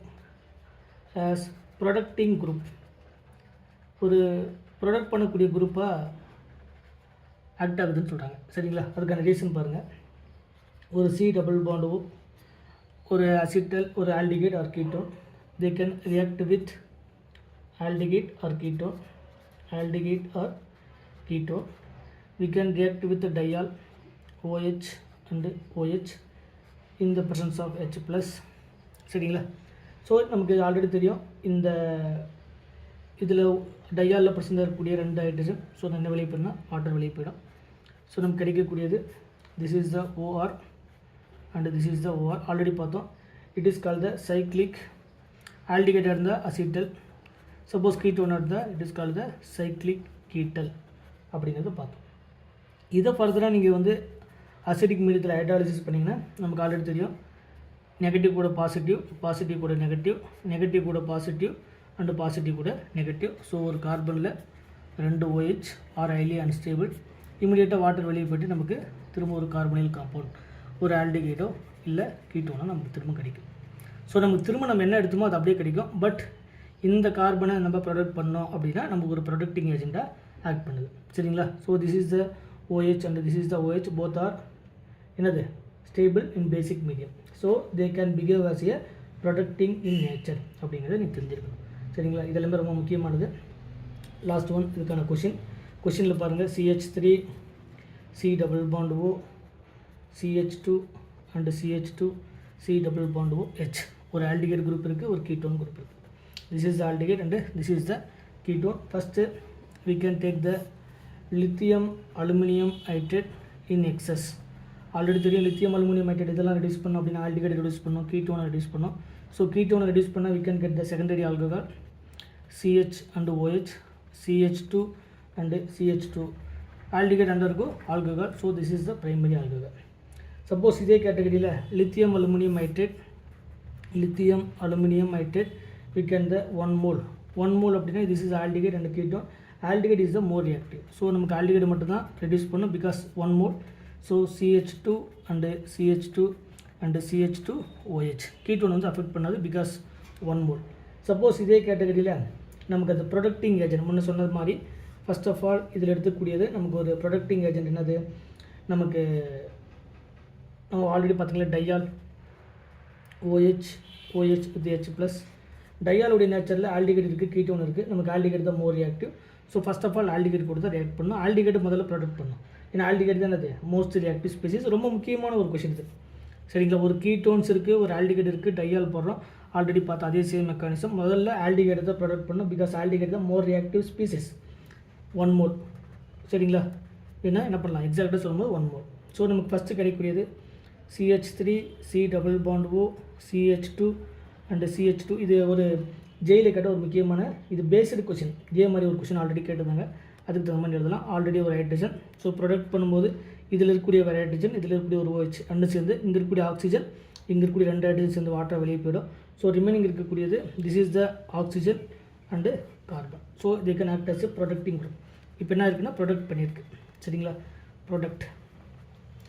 as producting group. ஒரு product பண்ணக்கூடிய குரூப்பாக act ஆகுதுன்னு சொல்கிறாங்க. சரிங்களா. அதுக்கான reason பாருங்கள். ஒரு C டபுள் பாண்டோ ஒரு அசிட்டல் ஒரு aldehyde or ketone, they can react with aldehyde or ketone, we can react with the diol OH and OH in the presence of H plus. சரிங்களா. ஸோ நமக்கு ஆல்ரெடி தெரியும் இந்த இதில் டையாலில் present இருக்கக்கூடிய 2 hydrogen. So என்ன வெளியே போயிடணும், வாட்டர் வெளியே போயிடும். ஸோ நமக்கு கிடைக்கக்கூடியது this is the OR and this is the OR. Already பார்த்தோம். It is called the cyclic aldehyde இருந்தால் அசிட்டல், சப்போஸ் கீட்டோன் இருந்தால் it is called the cyclic ketal அப்படிங்கிறத பார்த்தோம். இதை ஃபர்தராக நீங்கள் வந்து அசிடிக் மீடியத்தில் ஹைட்ராலிசிஸ் பண்ணிங்கன்னா நமக்கு ஆல்ரெடி தெரியும் நெகட்டிவ் கூட பாசிட்டிவ், பாசிட்டிவ் கூட நெகட்டிவ், நெகட்டிவ் கூட பாசிட்டிவ் அண்டு பாசிட்டிவ் கூட நெகட்டிவ். ஸோ ஒரு கார்பனில் 2 OH ஆர் ஹைலி அன்ஸ்டேபிள். இமீடியட்டாக வாட்டர் வெளியே போய்ட்டு நமக்கு திரும்ப ஒரு கார்பனைல் காம்பவுண்ட் ஒரு ஆல்டிகேட்டோ இல்லை கீட்டோனோ நமக்கு திரும்ப கிடைக்கும். ஸோ நமக்கு திரும்ப நம்ம என்ன எடுத்தோமோ அது அப்படியே கிடைக்கும். பட் இந்த கார்பனை நம்ம ப்ரொடக்ட் பண்ணோம் அப்படின்னா நமக்கு ஒரு ப்ரொடக்டிங் ஏஜெண்ட்டாக ஆக்ட் பண்ணுது. சரிங்களா. So this is the OH and this is the OH, both are என்னது stable in basic medium. So they can behave as a protecting in nature அப்படிங்கிறத நீங்கள் தெரிஞ்சிருக்கணும். சரிங்களா. இதெல்லாமே ரொம்ப முக்கியமானது. லாஸ்ட் ஒன் இதுக்கான கொஷினில் பாருங்கள். CH3 C double bond O CH2 and CH2 C double bond OH. ஒரு ஆல்டிகேட் குரூப் இருக்குது, ஒரு கீட்டோன் குரூப் இருக்குது. This is the ஆல்டிகேட் and this is the ketone. First we can take the lithium aluminum nitrate in excess. Already தெரியும் lithium aluminium nitrate இதெல்லாம் reduce பண்ணோம் அப்படின்னா ஆல்டிகேட் reduce பண்ணோம், கீட்டோனை reduce பண்ணோம். ஸோ கீட்டோனை ரெடியூஸ் பண்ணால் we can get the secondary alcohol CH and OH, CH2 and CH2. Aldehyde under இருக்கும் alcohol. So this is the primary alcohol. Suppose இதே கேட்டகரியில் lithium aluminium nitrate we can the 1 mole அப்படின்னா this is aldehyde and ketone. Aldehyde is the more reactive. So நமக்கு ஆல்டிகேட் மட்டும் தான் reduce பண்ணும் because 1 mole. So CH2 and CH2 OH. Ketone வந்து affect பண்ணாது because 1 mole. Suppose இதே கேட்டகரியில் நமக்கு அது ப்ரொடக்டிங் ஏஜென்ட் முன்ன சொன்னது மாதிரி ஃபர்ஸ்ட் ஆஃப் ஆல் இதில் எடுத்துக்கூடியது நமக்கு ஒரு ப்ரொடக்டிங் ஏஜென்ட் என்னது, நமக்கு நம்ம ஆல்ரெடி பார்த்திங்களா diol OH with H plus. டையாலுடைய நேச்சரில் ஆல்டிகேட் இருக்குது, கீட்டோன் இருக்குது. நமக்கு ஆல்டிகேட் தான் more reactive. So first of all aldehyde கூட தான் ரியாக்ட் பண்ணணும். ஆல்டிகேட் முதல்ல ப்ரொடக்ட் பண்ணணும். ஏன்னா ஆல்டிகேட் தான் அது மோஸ்ட் ரியாக்டிவ் ஸ்பீசிஸ். ரொம்ப முக்கியமான ஒரு கொஷின் இது. சரிங்களா. ஒரு கீட்டோன்ஸ் இருக்குது, ஒரு ஆல்டிகேட் இருக்குது, டையால் போடுறோம். ஆல்ரெடி பார்த்தா அதே சேம் மெக்கானிசம். முதல்ல ஆல்டிகேட் தான் ப்ரொடக்ட் பண்ணணும் பிகாஸ் ஆல்டிகேட் தான் மோர் ரியாக்டிவ் ஸ்பீசிஸ். 1 mole. சரிங்களா. ஏன்னா என்ன பண்ணலாம் எக்ஸாக்டாக சொல்லும்போது 1 mole. ஸோ நமக்கு ஃபஸ்ட்டு கிடைக்கக்கூடியது CH3 C double bond O CH2 and CH2. இது ஒரு ஜெயிலில் கேட்ட ஒரு முக்கியமான இது பேஸ்டு கொஷின். இதே மாதிரி ஒரு கொஷின் ஆல்ரெடி கேட்டிருந்தாங்க, அதுக்கு தகுந்த மாதிரி எழுதலாம். ஆல்ரெடி ஒரு ஹைட்ரஜன். ஸோ ப்ரொடக்ட் பண்ணும்போது இதில் இருக்கக்கூடிய ஒரு ஹைட்ரஜன், இதில் இருக்கக்கூடிய ஒரு OH ரெண்டு சேர்ந்து இங்கே இருக்கக்கூடிய ஆக்சிஜன், இங்கே இருக்கக்கூடிய 2 ஹைட்ரஜன் சேர்ந்து வாட்டர் வெளியே போயிடும். ஸோ ரிமைனிங் இருக்கக்கூடியது this is the oxygen and carbon. So they can act as a protecting group. இப்போ என்ன இருக்குன்னா ப்ரொடக்ட் பண்ணியிருக்கு. சரிங்களா. ப்ரொடக்ட்.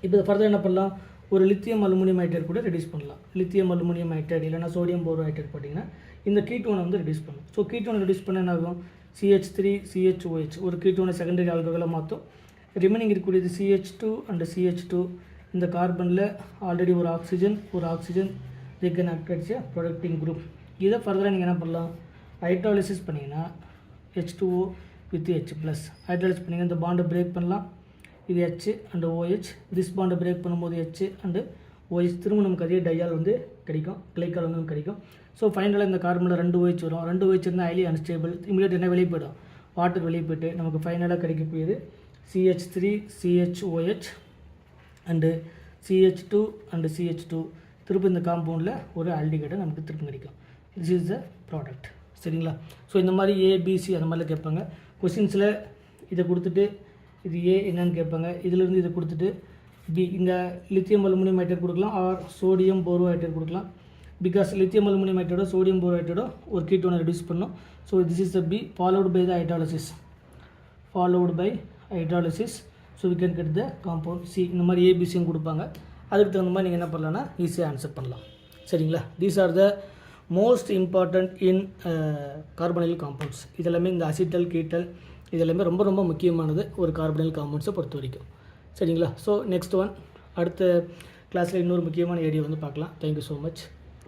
இப்போ ஃபர்தர் என்ன பண்ணலாம், ஒரு லித்தியம் அலுமினியம் நைட்ரேட் கூட ரெடியூஸ் பண்ணலாம். லித்தியம் அலுமினியம் நைட்ரேட் இல்லைனா சோடியம் போரோஹைட்ரேட் போட்டிங்கன்னா இந்த கீட்டோனை வந்து ரெடியூஸ் பண்ணும். ஸோ கீட்டோனை ரெடியூஸ் பண்ண என்ன ஆகும், CH3 CHOH ஒரு கீட்டோனை செகண்டரி ஆல்கஹாலாக மாற்றும். ரிமைனிங் இருக்கக்கூடியது CH2 அண்ட் CH2. இந்த கார்பனில் ஆல்ரெடி ஒரு oxygen they can act as a protecting group. இதை ஃபர்தராக நீங்கள் என்ன பண்ணலாம், ஹைட்ராலிசிஸ் பண்ணிங்கன்னா H2O with H plus hydrolysis பண்ணிங்கன்னா இந்த பாண்டை பிரேக் பண்ணலாம். இது H அண்ட் OH. திஸ் பாண்டை பிரேக் பண்ணும்போது H அண்டு OH திரும்ப நமக்கு அதே டையால் வந்து கிடைக்கும், கிளைக்கால் வந்து நமக்கு கிடைக்கும். ஸோ ஃபைனலாக இந்த கார்பனில் 2 OH வரும். 2 OH இருந்தால் ஹைலி அன்ஸ்டேபிள். இமீடியட் என்ன வெளியே போய்டும், வாட்டர் வெளியே போய்ட்டு நமக்கு ஃபைனலாக கிடைக்கக்கூடியது CH3 CHOH and CH2 and CH2. திரும்ப இந்த காம்பவுண்டில் ஒரு ஆல்டிகேட்டை நமக்கு திரும்ப கிடைக்கும். This is the product. சரிங்களா? ஸோ இந்த மாதிரி ABC அந்த மாதிரிலாம் கேட்பாங்க கொஷின்ஸில். இதை கொடுத்துட்டு இது A என்னன்னு கேட்பாங்க, இதிலிருந்து இதை கொடுத்துட்டு B இந்த லித்தியம் அலுமினியம் ஹைட்ரேட் கொடுக்கலாம், ஆர் சோடியம் போரோ ஹைட்ரேட் கொடுக்கலாம். பிகாஸ் லித்தியம் அலுமினியம் ஹைட்ரேட்டோ சோடியம் போரோ ஹைட்ரேட்டோ ஒரு கீட்டோனை ரெடியூஸ் பண்ணணும். So this is the B followed by the hydrolysis. ஸோ we can get the compound C. இந்த மாதிரி ABCயும் கொடுப்பாங்க. அதுக்கு தகுந்த மாதிரி நீங்கள் என்ன பண்ணலாம்னா ஈஸியாக ஆன்சர் பண்ணலாம். சரிங்களா? These are the most important in carbonyl compounds. இதெல்லாமே இந்த அசிட்டல் கீட்டல் இதெல்லாமே ரொம்ப ரொம்ப முக்கியமானது ஒரு கார்பனைல் காம்பவுண்ட்ஸை பொறுத்த வரைக்கும். சரிங்களா? ஸோ நெக்ஸ்ட் ஒன் அடுத்த கிளாஸில் இன்னொரு முக்கியமான ஏரியா வந்து பார்க்கலாம். Thank you so much.